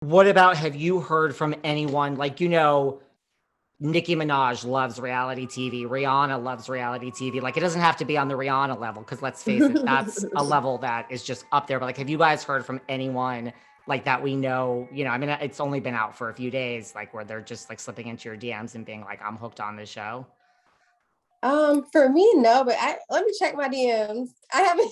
What about, have you heard from anyone, like, Nicki Minaj loves reality TV. Rihanna loves reality TV. Like, it doesn't have to be on the Rihanna level, because let's face it, that's a level that is just up there. But like, have you guys heard from anyone like that we know? I mean, it's only been out for a few days, like where they're just like slipping into your DMs and being like, I'm hooked on this show. For me, no, but let me check my DMs. I haven't,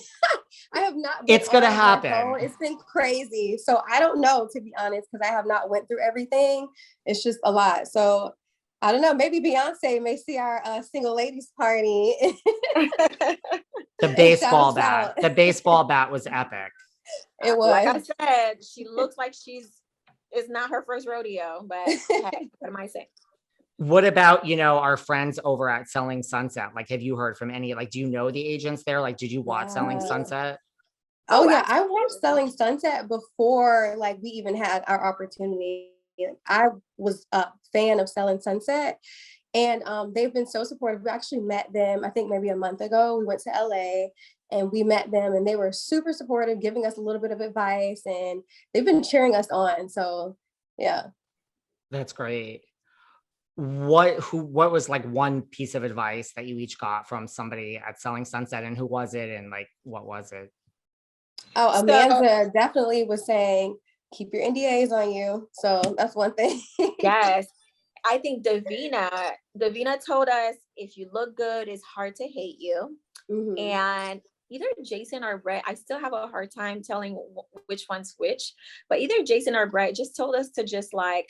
I have not been It's gonna on my happen. phone. It's been crazy. So I don't know, to be honest, because I have not went through everything. It's just a lot. So I don't know. Maybe Beyonce may see our single ladies party. The baseball bat. The baseball bat was epic. It was. Like I said, she looks like it's not her first rodeo, but hey, what am I saying? What about, our friends over at Selling Sunset? Like, have you heard from any, like, do you know the agents there? Like, did you watch Selling Sunset? Oh yeah, I watched Selling Sunset before like we even had our opportunity. I was a fan of Selling Sunset, and they've been so supportive. We actually met them, I think maybe a month ago. We went to LA and we met them, and they were super supportive, giving us a little bit of advice, and they've been cheering us on. So yeah. That's great. What was like one piece of advice that you each got from somebody at Selling Sunset, and who was it, and like, what was it? Oh, Amanda definitely was saying, keep your NDAs on you. So that's one thing. Yes. I think Davina told us, if you look good, it's hard to hate you. Mm-hmm. And either Jason or Brett, I still have a hard time telling which one's which, but either Jason or Brett just told us to just like,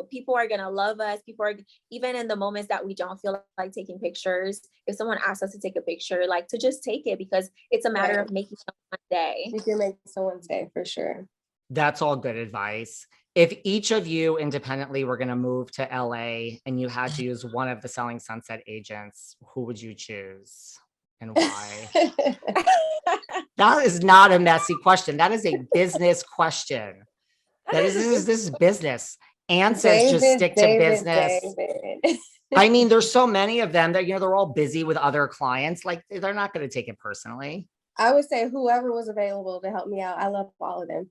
people are going to love us. People are, even in the moments that we don't feel like taking pictures, if someone asks us to take a picture, like to just take it, because it's a matter of making someone's day. You can make someone's day for sure. That's all good advice. If each of you independently were going to move to LA and you had to use one of the Selling Sunset agents, who would you choose and why? That is not a messy question. That is a business question. This is business. Anne says just stick to business. I mean, there's so many of them that, they're all busy with other clients. Like, they're not going to take it personally. I would say whoever was available to help me out. I love all of them.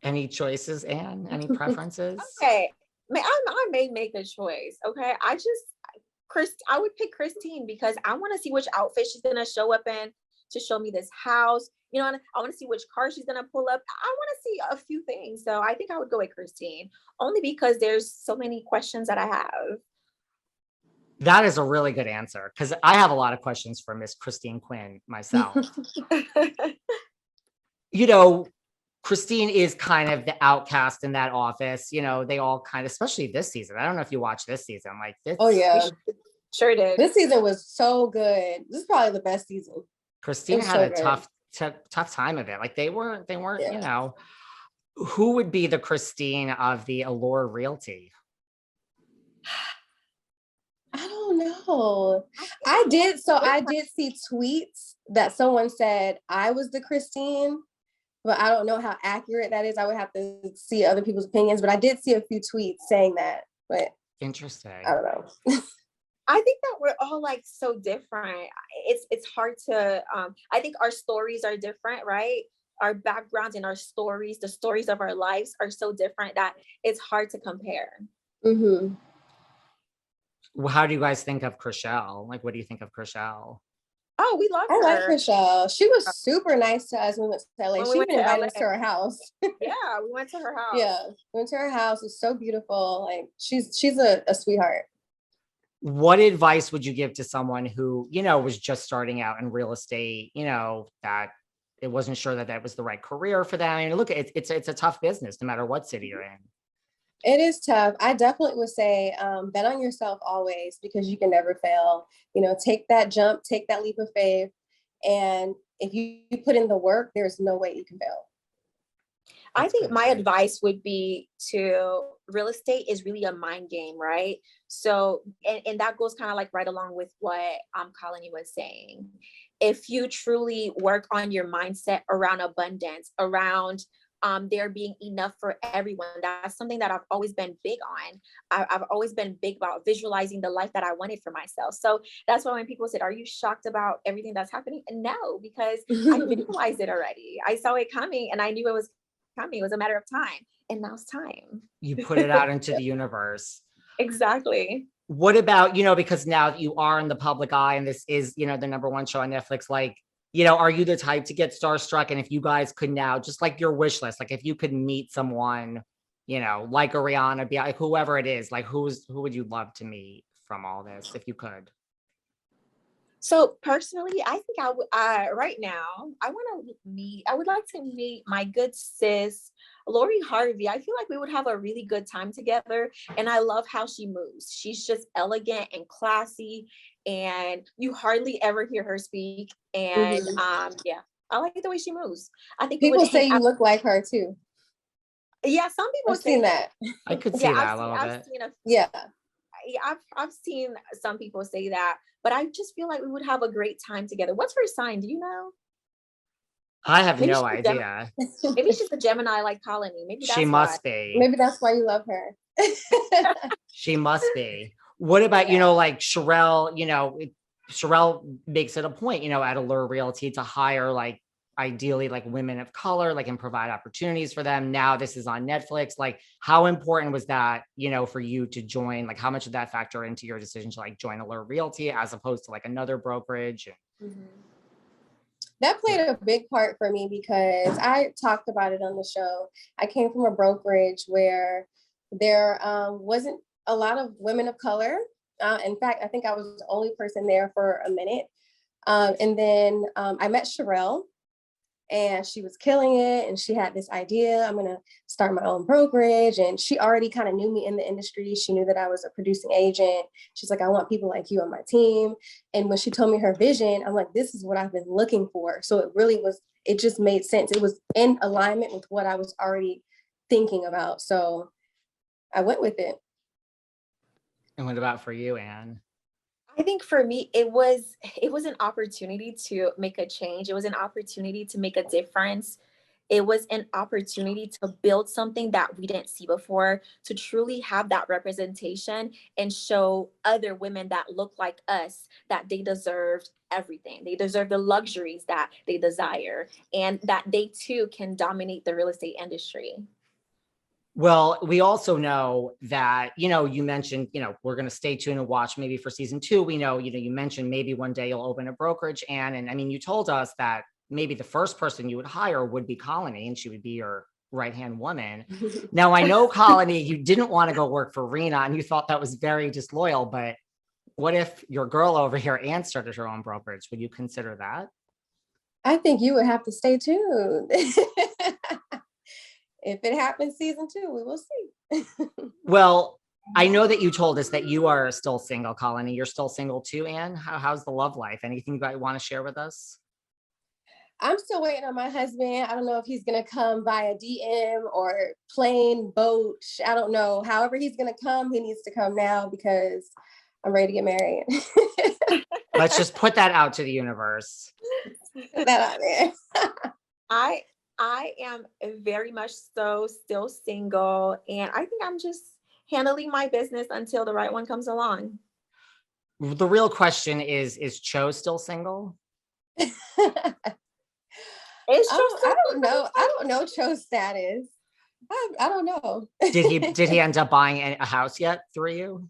Any choices, Anne? Any preferences? Okay. I may make a choice. Okay. I would pick Christine, because I want to see which outfit she's going to show up in to show me this house. I want to see which car she's going to pull up. I want to see a few things. So I think I would go with Christine, only because there's so many questions that I have. That is a really good answer, because I have a lot of questions for Miss Christine Quinn myself. Christine is kind of the outcast in that office. They all kind of, especially this season. I don't know if you watched this season. Like this. Oh yeah, sure did. This season was so good. This is probably the best season. Christine had a tough time of it. Like they weren't, who would be the Christine of the Allure Realty? I don't know. I did see tweets that someone said I was the Christine, but I don't know how accurate that is. I would have to see other people's opinions, but I did see a few tweets saying that. But interesting. I don't know. I think that we're all like so different. It's hard to, I think our stories are different, right? Our backgrounds and our stories, the stories of our lives are so different that it's hard to compare. Mm-hmm. Well, how do you guys think of Sharelle? Like, what do you think of Sharelle? Oh, we love her. I like Sharelle. She was super nice to us when we went to LA. She even invited us to her house. Yeah, we went to her house. Yeah, we went to her house. It was so beautiful. Like she's a sweetheart. What advice would you give to someone who, was just starting out in real estate, that it wasn't sure that was the right career for them? And look, it's a tough business no matter what city you're in. It is tough. I definitely would say bet on yourself always, because you can never fail. Take that jump, take that leap of faith. And if you put in the work, there's no way you can fail. I think my advice would be to real estate is really a mind game, right? So, and that goes kind of like right along with what Colony was saying. If you truly work on your mindset around abundance, around there being enough for everyone. That's something that I've always been big on. I've always been big about visualizing the life that I wanted for myself. So that's why when people said, are you shocked about everything that's happening? No, because I visualized it already. I saw it coming and I knew it was coming. It was a matter of time. And now it's time. You put it out into the universe. Exactly. What about, because now you are in the public eye and this is, the number one show on Netflix, like, are you the type to get starstruck? And if you guys could now, just like your wish list, like if you could meet someone, like a Rihanna, be like whoever it is, like who would you love to meet from all this if you could? So personally, I think I would, right now, I would like to meet my good sis, Lori Harvey. I feel like we would have a really good time together. And I love how she moves. She's just elegant and classy, and you hardly ever hear her speak. And yeah, I like the way she moves. I think people say you look like her too. Yeah, some people I've seen that. I could see that a little bit. Yeah, I've seen some people say that, but I just feel like we would have a great time together. What's her sign? Do you know? I have no idea. Maybe she's a Gemini like Colony. Maybe that's she must be. Maybe that's why you love her. She must be. What about, like Sharelle, Sharelle makes it a point, at Allure Realty to hire like ideally like women of color, like and provide opportunities for them. Now this is on Netflix. Like how important was that, for you to join? Like how much did that factor into your decision to like join Allure Realty as opposed to like another brokerage? That played a big part for me because I talked about it on the show. I came from a brokerage where there wasn't a lot of women of color. In fact, I think I was the only person there for a minute. And then I met Sharelle, and she was killing it. And she had this idea, I'm going to start my own brokerage. And she already kind of knew me in the industry. She knew that I was a producing agent. She's like, I want people like you on my team. And when she told me her vision, I'm like, this is what I've been looking for. So it just made sense. It was in alignment with what I was already thinking about. So I went with it. And what about for you, Anne? I think for me, it was an opportunity to make a change. It was an opportunity to make a difference. It was an opportunity to build something that we didn't see before, to truly have that representation and show other women that look like us that they deserved everything. They deserve the luxuries that they desire and that they too can dominate the real estate industry. Well, we also know that, you mentioned, we're going to stay tuned and watch maybe for season 2. We know, you mentioned maybe one day you'll open a brokerage, Anne. And I mean, you told us that maybe the first person you would hire would be Colony, and she would be your right-hand woman. Now, I know, Colony, you didn't want to go work for Rena, and you thought that was very disloyal. But what if your girl over here, Anne, started her own brokerage? Would you consider that? I think you would have to stay tuned. If it happens season 2, we will see. Well, I know that you told us that you are still single, Colony. You're still single too, Anne. How's the love life? Anything you want to share with us? I'm still waiting on my husband. I don't know if he's going to come via DM or plane, boat. I don't know. However he's going to come, he needs to come now because I'm ready to get married. Let's just put that out to the universe. Put that out there. I am very much so still single, and I think I'm just handling my business until the right one comes along. The real question is Cho still single? Is Cho I don't know. I don't know Cho's status. I don't know. Did he end up buying a house yet through you?